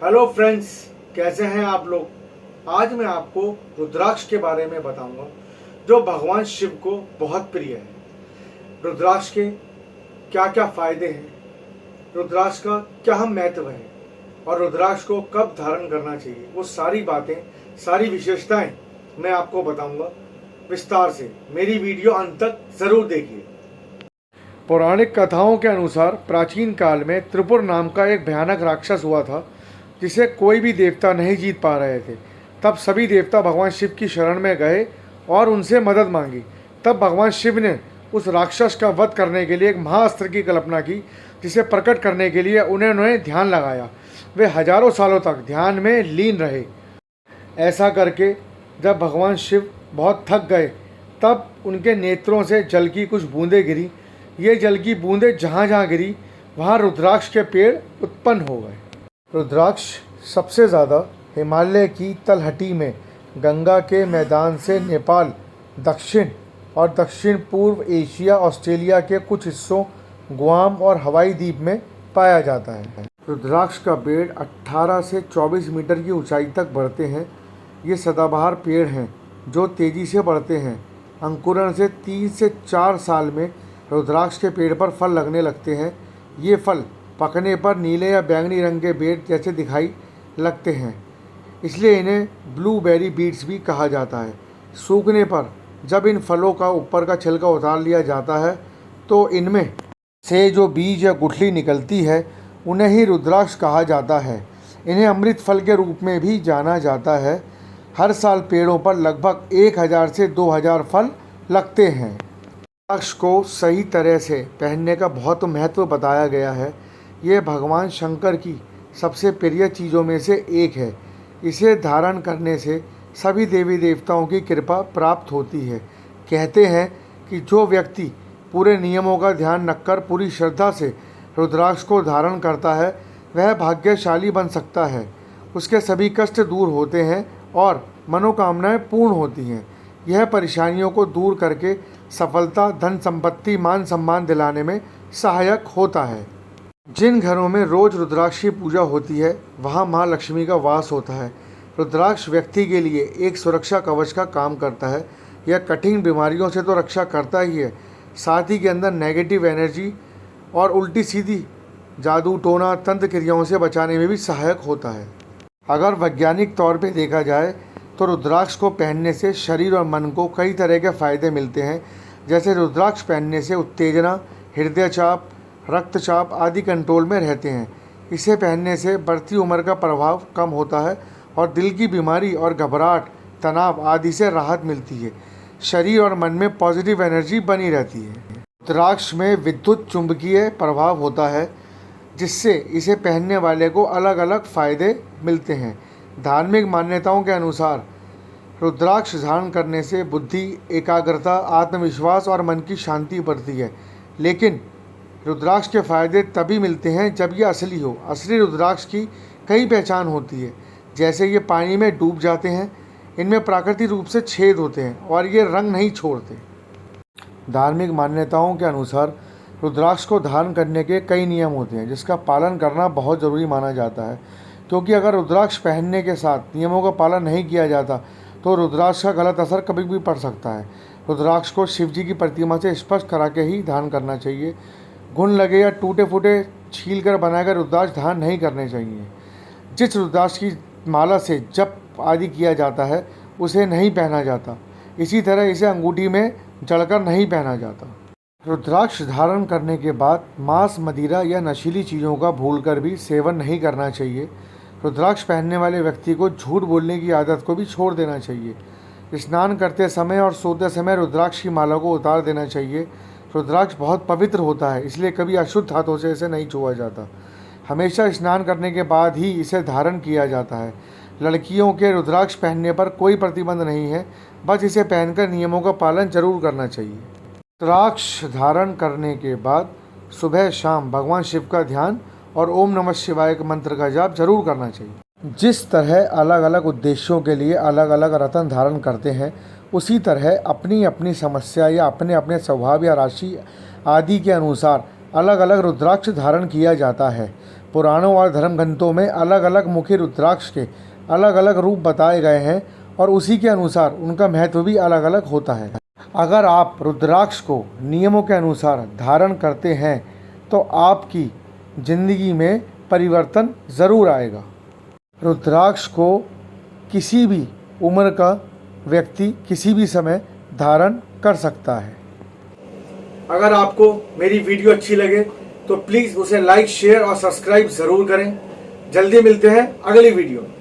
Hello friends, कैसे हैं आप लोग। आज मैं आपको रुद्राक्ष के बारे में बताऊंगा जो भगवान शिव को बहुत प्रिय है। रुद्राक्ष के क्या क्या फायदे हैं, रुद्राक्ष का क्या महत्व है और रुद्राक्ष को कब धारण करना चाहिए, वो सारी बातें, सारी विशेषताएं मैं आपको बताऊंगा विस्तार से। मेरी वीडियो अंत तक जरूर देखिए। पौराणिक कथाओं के अनुसार प्राचीन काल में त्रिपुर नाम का एक भयानक राक्षस हुआ था जिसे कोई भी देवता नहीं जीत पा रहे थे। तब सभी देवता भगवान शिव की शरण में गए और उनसे मदद मांगी। तब भगवान शिव ने उस राक्षस का वध करने के लिए एक महाअस्त्र की कल्पना की, जिसे प्रकट करने के लिए उन्होंने ध्यान लगाया। वे हजारों सालों तक ध्यान में लीन रहे। ऐसा करके जब भगवान शिव बहुत थक गए तब उनके नेत्रों से जल की कुछ बूंदें गिरी। ये जल की बूंदें जहाँ जहाँ गिरी वहाँ रुद्राक्ष के पेड़ उत्पन्न हो गए। रुद्राक्ष सबसे ज़्यादा हिमालय की तलहटी में गंगा के मैदान से नेपाल, दक्षिण और दक्षिण पूर्व एशिया, ऑस्ट्रेलिया के कुछ हिस्सों, गुआम और हवाई द्वीप में पाया जाता है। रुद्राक्ष का पेड़ 18 से 24 मीटर की ऊंचाई तक बढ़ते हैं। ये सदाबहार पेड़ हैं जो तेज़ी से बढ़ते हैं। अंकुरण से 3 से 4 साल में रुद्राक्ष के पेड़ पर फल लगने लगते हैं। ये फल पकने पर नीले या बैंगनी रंग के बेर जैसे दिखाई लगते हैं, इसलिए इन्हें ब्लूबेरी बीट्स भी कहा जाता है। सूखने पर जब इन फलों का ऊपर का छिलका उतार लिया जाता है तो इनमें से जो बीज या गुठली निकलती है उन्हें ही रुद्राक्ष कहा जाता है। इन्हें अमृत फल के रूप में भी जाना जाता है। हर साल पेड़ों पर लगभग 1000 से 2000 फल लगते हैं। रुद्राक्ष को सही तरह से पहनने का बहुत महत्व बताया गया है। यह भगवान शंकर की सबसे प्रिय चीज़ों में से एक है। इसे धारण करने से सभी देवी देवताओं की कृपा प्राप्त होती है। कहते हैं कि जो व्यक्ति पूरे नियमों का ध्यान रखकर पूरी श्रद्धा से रुद्राक्ष को धारण करता है वह भाग्यशाली बन सकता है। उसके सभी कष्ट दूर होते हैं और मनोकामनाएं पूर्ण होती हैं। यह परेशानियों को दूर करके सफलता, धन संपत्ति, मान सम्मान दिलाने में सहायक होता है। जिन घरों में रोज रुद्राक्ष की पूजा होती है वहाँ माँ लक्ष्मी का वास होता है। रुद्राक्ष व्यक्ति के लिए एक सुरक्षा कवच का काम करता है। यह कठिन बीमारियों से तो रक्षा करता ही है, साथ ही के अंदर नेगेटिव एनर्जी और उल्टी सीधी जादू टोना तंत्र क्रियाओं से बचाने में भी सहायक होता है। अगर वैज्ञानिक तौर पे देखा जाए तो रुद्राक्ष को पहनने से शरीर और मन को कई तरह के फायदे मिलते हैं। जैसे रुद्राक्ष पहनने से उत्तेजना, हृदय चाप, रक्तचाप आदि कंट्रोल में रहते हैं। इसे पहनने से बढ़ती उम्र का प्रभाव कम होता है और दिल की बीमारी और घबराहट, तनाव आदि से राहत मिलती है। शरीर और मन में पॉजिटिव एनर्जी बनी रहती है। रुद्राक्ष में विद्युत चुंबकीय प्रभाव होता है जिससे इसे पहनने वाले को अलग अलग फायदे मिलते हैं। धार्मिक मान्यताओं के अनुसार रुद्राक्ष धारण करने से बुद्धि, एकाग्रता, आत्मविश्वास और मन की शांति बढ़ती है। लेकिन रुद्राक्ष के फायदे तभी मिलते हैं जब ये असली हो। असली रुद्राक्ष की कई पहचान होती है, जैसे ये पानी में डूब जाते हैं, इनमें प्राकृतिक रूप से छेद होते हैं और ये रंग नहीं छोड़ते। धार्मिक मान्यताओं के अनुसार रुद्राक्ष को धारण करने के कई नियम होते हैं जिसका पालन करना बहुत ज़रूरी माना जाता है, क्योंकि अगर रुद्राक्ष पहनने के साथ नियमों का पालन नहीं किया जाता तो रुद्राक्ष का गलत असर कभी भी पड़ सकता है। रुद्राक्ष को शिव जी की प्रतिमा से स्पर्श करा के ही धारण करना चाहिए। घुन लगे या टूटे फूटे छील कर बनाए गए रुद्राक्ष धारण नहीं करने चाहिए। जिस रुद्राक्ष की माला से जप आदि किया जाता है उसे नहीं पहना जाता। इसी तरह इसे अंगूठी में जड़कर नहीं पहना जाता। रुद्राक्ष धारण करने के बाद मांस, मदिरा या नशीली चीज़ों का भूलकर भी सेवन नहीं करना चाहिए। रुद्राक्ष पहनने वाले व्यक्ति को झूठ बोलने की आदत को भी छोड़ देना चाहिए। स्नान करते समय और सोते समय रुद्राक्ष की माला को उतार देना चाहिए। रुद्राक्ष बहुत पवित्र होता है, इसलिए कभी अशुद्ध हाथों से इसे नहीं छुआ जाता। हमेशा स्नान करने के बाद ही इसे धारण किया जाता है। लड़कियों के रुद्राक्ष पहनने पर कोई प्रतिबंध नहीं है, बस इसे पहनकर नियमों का पालन जरूर करना चाहिए। रुद्राक्ष धारण करने के बाद सुबह शाम भगवान शिव का ध्यान और ओम नमः शिवाय के मंत्र का जाप जरूर करना चाहिए। जिस तरह अलग अलग उद्देश्यों के लिए अलग अलग रत्न धारण करते हैं, उसी तरह अपनी अपनी समस्या या अपने अपने स्वभाव या राशि आदि के अनुसार अलग अलग रुद्राक्ष धारण किया जाता है। पुराणों और धर्म ग्रंथों में अलग अलग मुखी रुद्राक्ष के अलग अलग रूप बताए गए हैं और उसी के अनुसार उनका महत्व भी अलग अलग होता है। अगर आप रुद्राक्ष को नियमों के अनुसार धारण करते हैं तो आपकी ज़िंदगी में परिवर्तन ज़रूर आएगा। रुद्राक्ष को किसी भी उम्र का व्यक्ति किसी भी समय धारण कर सकता है। अगर आपको मेरी वीडियो अच्छी लगे तो प्लीज़ उसे लाइक, शेयर और सब्सक्राइब ज़रूर करें। जल्दी मिलते हैं अगली वीडियो में।